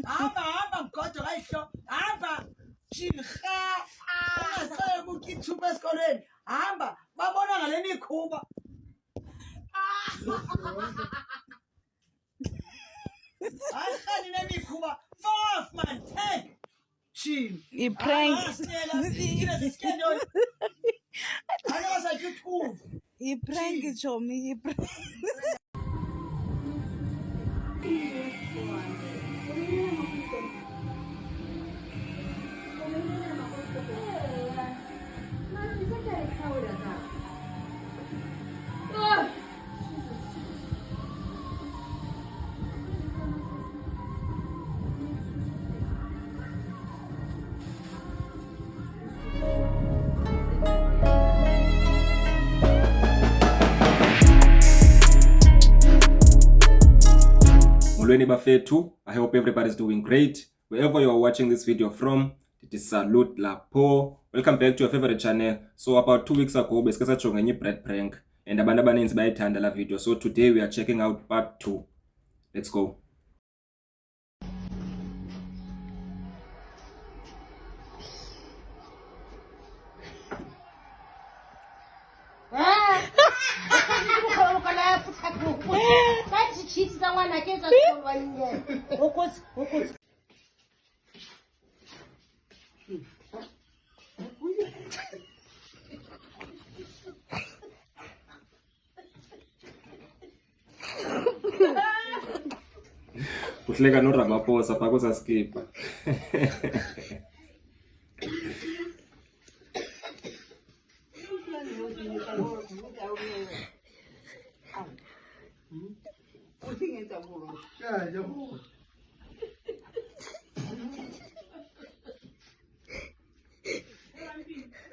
Hamba mgojo kayihlo hamba jirha ungacela ukuthi ithuba esikolweni hamba babona ngaleni ikhuba ayihani nemikhuba off man take chin I-prank. I-prank Chomi, i-prank. Bafethu, I hope everybody's doing great. Wherever you are watching this video from, it is Salute Lapo. Welcome back to your favorite channel. So about 2 weeks ago, besikasa jonga nyi bread prank and abantu abaninzi bayithanda la video. So today we are checking out part 2. Let's go. Kuhleka no Ramaphosa pakusa skipa.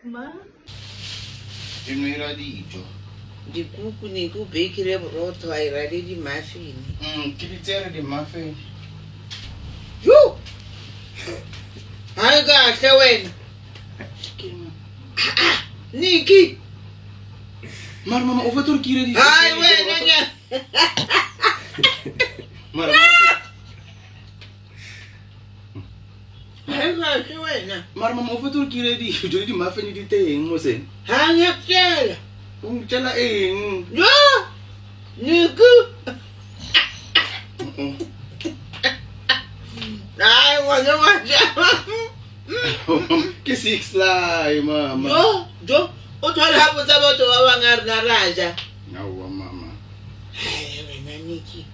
Ma? Di cuco ni cu bacon broto ai ready di muffin. Critério de muffin. Ju! Ai kahle wena. Niki. Maar mama, of het ook hier die. Ai wena nya. Maar Ai kahle wena. maar mama, of het ook hier die. Jadi die muffin die teng mo sen. Ha ngakela. Tjela eng. Jo! Niki. Ai wena wena. Ke six la mama. Jo, o thola ha botsa batho ba bangare na raja. Yawa mama. Ai wena Niki.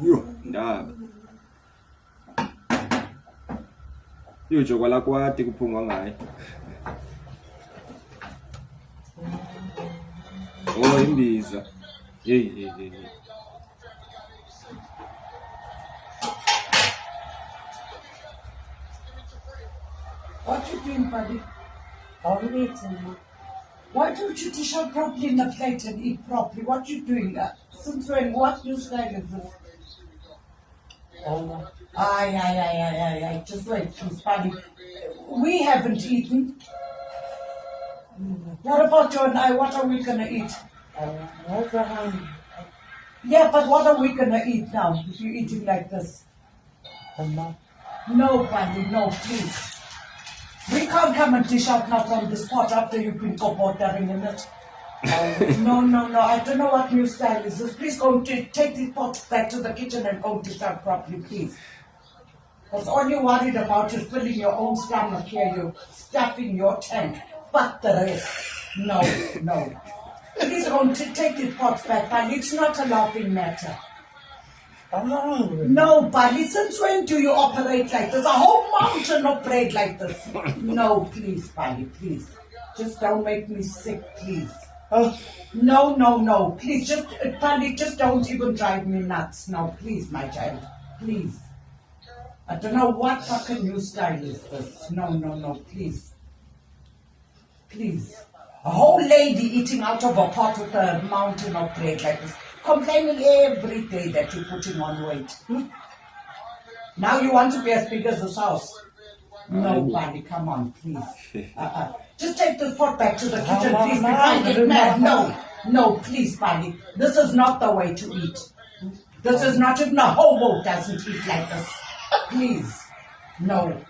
Yo, ndaba. Yo jokwala kwati kuphungwa ngaye. Oh imbiza. Hey. What you doing, buddy? Why don't you dish out properly in the plate and eat properly? What you doing? Since when? What new style is this? Aye. Just wait, please, buddy. We haven't eaten. What about you and I? What are we gonna eat? Yeah, but what are we gonna eat now if you're eating like this? No, buddy, no, please. We can't come and dish out now from this pot after you've been watering in it. No. I don't know what new style is this. Please go take these pots back to the kitchen and go dish out properly, please. Because all you're worried about is filling your own stomach here. You're stuffing your tank. Fuck the rest. No. Please go take these pots back, but it's not a laughing matter. No, buddy, since when do you operate like this? A whole mountain of bread like this. No, please, buddy, please. Just don't make me sick, please. No. Please, buddy, just don't even drive me nuts. No, please, my child. Please. I don't know what fucking new style is this. No, please. Please. A whole lady eating out of a pot with a mountain of bread like this. Complaining every day that you're putting on weight. Now you want to be as big as this house. Nobody, come on, please. Just take the pot back to the kitchen, please, before I get mad. No, please, Bunny. This is not the way to eat. This is not even a hobo doesn't eat like this. Please. No.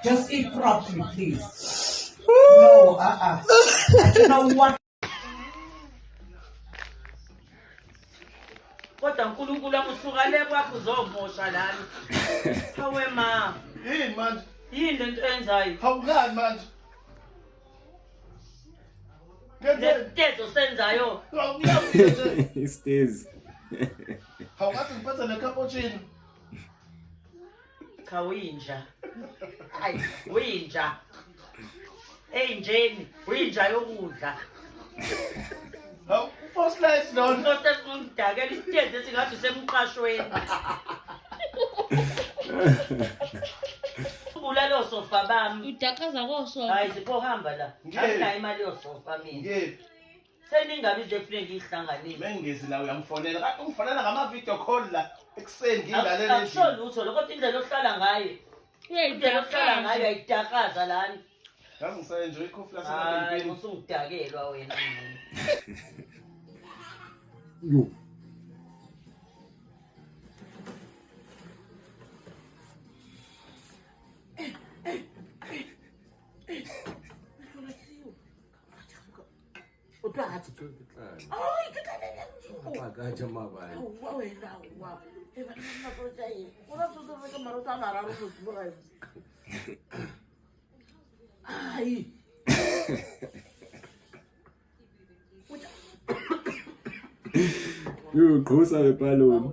Just eat properly, please. No, I don't know what. Kodwa uNkulunkulu amusukale kwakho uzomosha lana. Hawe ma. Hey man, Yini lento enzayo? hawungani manje? Letezo senzayo. Awuyazi. He stays. Hawungathi ngiphatha necappuccino. Khawinja. Hayi, winja. Njeni, winja yokudla. Hawu, first slice lona. Nkosi esingidakela isitezi esingathi semqashweni. Ubula lo sofa bami. Udakaza kosofa. Hayi sipohamba la. Ngeke. Anginayo imali yosofa mina. Ngeke, Seningabize efike ngihlanganise. mengezi la uyangifonela. Kanti ungifonela ngama-video call la ekuseni ngilalela Akusho lutho lokho indlela ohlala ngayo. Indlela ohlala ngayo ayidakaza lana. Yazi ngisayenje ikhofi Hayi lasemapempeni. musungidakelwa wena. Yo. Yo, gqosa bepaloni.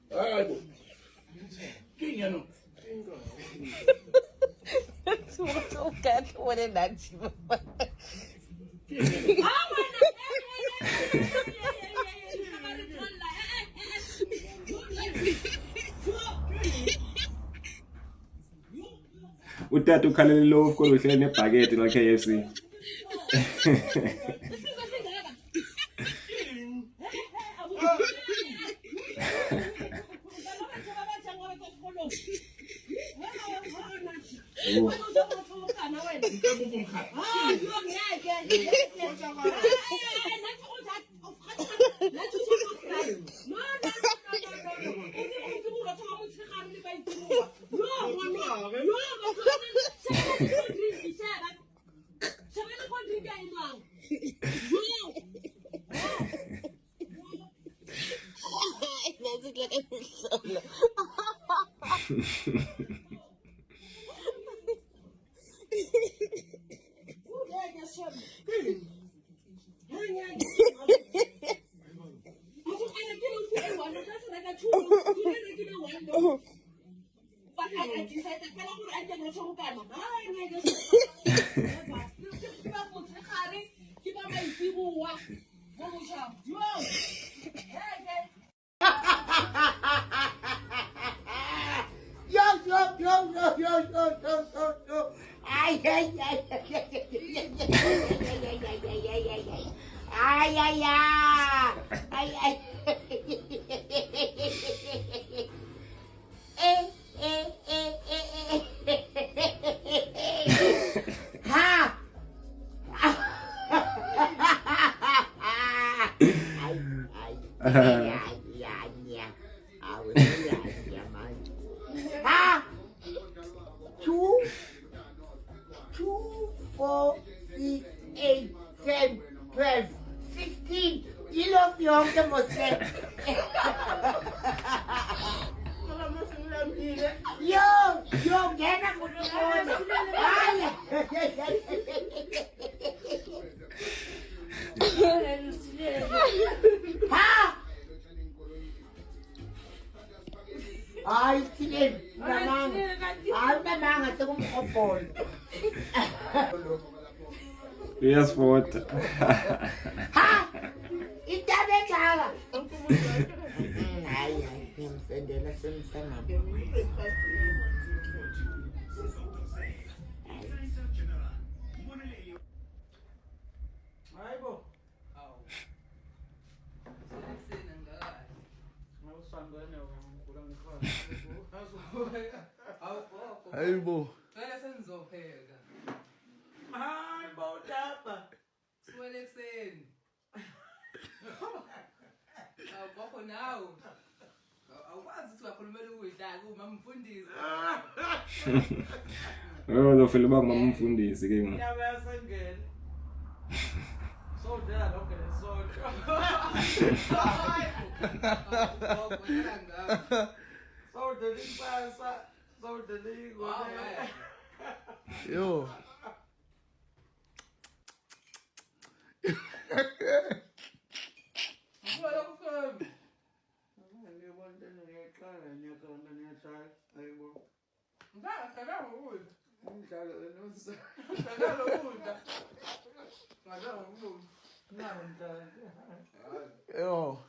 Hayibo. Kinga no. Utata ukhalele loaf kodwa uhlele nebhaketi la KFC. Yes, what? Hayibo. Vele senizopheka. Hayi bawutapa. Siwele ekuseni. Awubakho nawe. Awukwazi ukuthi uyakhulumela ukudla kuma mfundisi. Lo fela ba mamfundisi ke nga. Nyama yasengene. So dela lokho lesonto. So dela impasa, so dela ingone. Yo. Yo.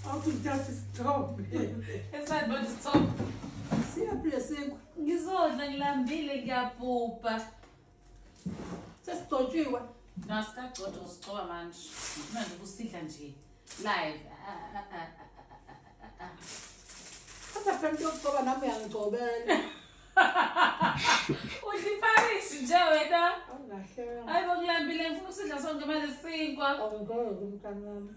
How to just stop it. It's not about to stop. Seriously, Ngizodla ngilambile ngiyapupa. sesigcotshiwe. Nasikagcoda uzigcoba manje. Manje kusidla nje live. Kodwa phela yokugcoba nami uyangigcobela. Udiparish nje wena. Awungahle. Hayibo ngilambile ngifuna usidla sonke manje sinkwa. Awungeke umntana wami.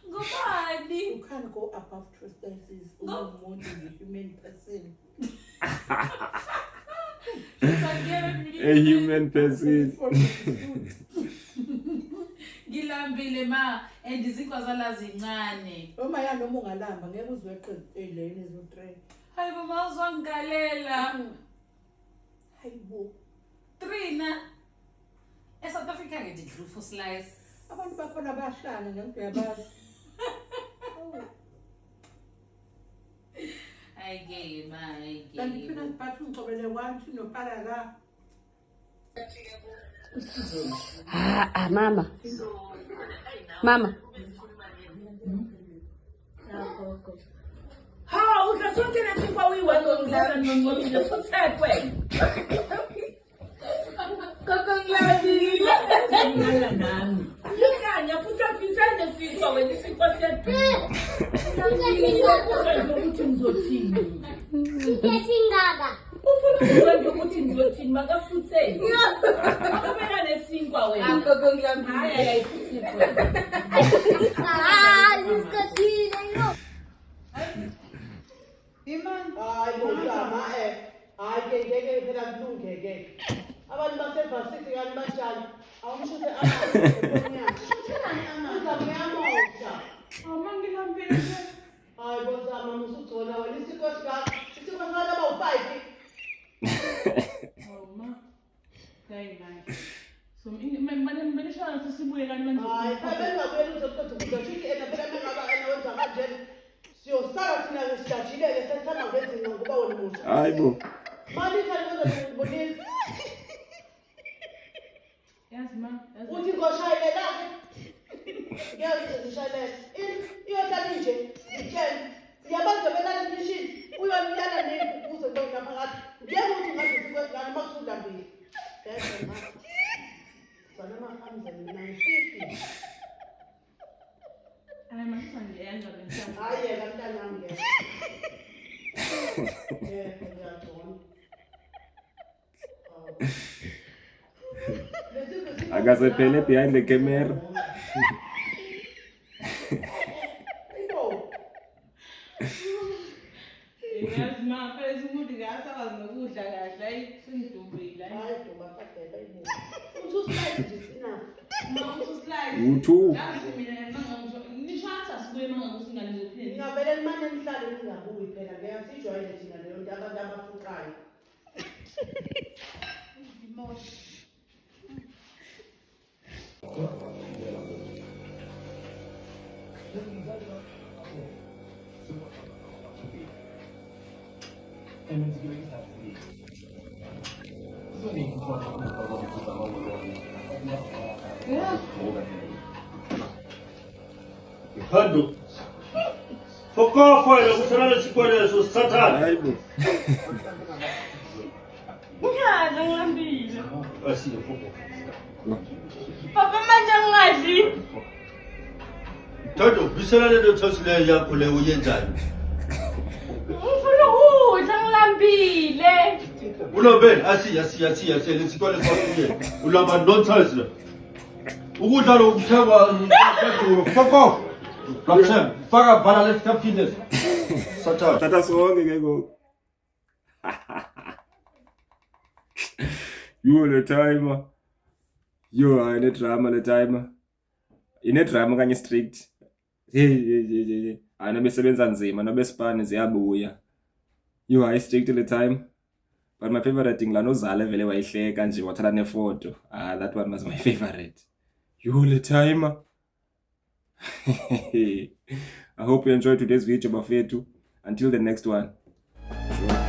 Ngubani? You can't go above two stages. Umuntu is a human person. A human person. Ngilambile ma and izinkwa zala zincane. Noma ya noma ungalamba ngeke uzweqe eleni ezo3. Hayibo mawuzwangalela. Hayibo. 3 na. eSouth Africa ke didlu for slice. Abantu bakhona bahlala ngento yabazi. Ayike ma ayike. Kanti phina siphatha ungcobele 1 2 nopara la. Mama. Mama. Ha, uzasonke nesinkwa uyiwena ngidlala nongomile futhekwe. Kaka ngiyadile. Ngala nami. Ngikanya futhi afisane sinkwa wena isinkwa sethu. Ukuthi ngizothini. Ngesingaka. Ufuna ukuthi ngizothini makafutheni. Akubeka nesinkwa wena. Kaka ngiyadile. Hayi ayifuthi. Isikhathile yo. Imani. Hayi ngizama hayi ngeke phela kulungeke. Abantu basevasithi kanti batshali awumshuthe amanzi shuthela amanzi uyamosha awumangilambile hayi bozama musugcona wena isiko sikakho isiko ngala ba5 awuma dayimani so manje shana sisibuye kanti manje hayi bengabuye uzoqoqa ukuthi ena phela mengaba enza kanje siyosala thina ngesidajileke sesana ngezinqa kuba wena musha Hayibo. mali khali ngizobonisa Yes ma. uthi ngoshayela ngiyazishayela iyohlala nje ngitshela yabantu belala emishini uyoniyala nekuze ngona phakathi ngiyakuthi ngathi sikwezana makuthula mbili bese ma sana mahamza 950 Ana mashisa ngiyenza bensana. hayi yena mntana wami ngiyathola Akasephele behind the camera. Yes ma, phela umuntu ngasakazi nokudla kahle ayi sengidumbile. hayi duba kadela ini uthi uslide nje sina Ma ususlice. U2. Yazi mina ngisho nishasa sibuye manga kusingane zophela. ngingavele limane nihlale ningabuyi phela ngiyasijwayele thina leyo nto abantu abafuqayo Hando. Fokofa wena kusana lesikweleso sithathana. Hayibo. Ngiyadla ngilambile. Asiye fokofa. Papa manje ngingadli. Thodo bisela le thotsile yakho le uyenjani? Ngifuna ukudla ngilambile. Ulobe asiya lesikole kwakuye. Ulaba nonsense. Ukudla lo kutheba fokofa. Lapha faka bhala lesithaphile. Sathatha. Tata sonke ke ngoku. Yo le timer. Yo ine drama le timer. Ine drama kanye strict. Hey. Ana besebenza nzima nobe span ziyabuya. Yo I strict le time. But my favorite thing la nozala vele wayihleka nje wathatha nefoto. That one was my favorite. Yo le timer. I hope you enjoyed today's video bafethu. Until the next one. Sure.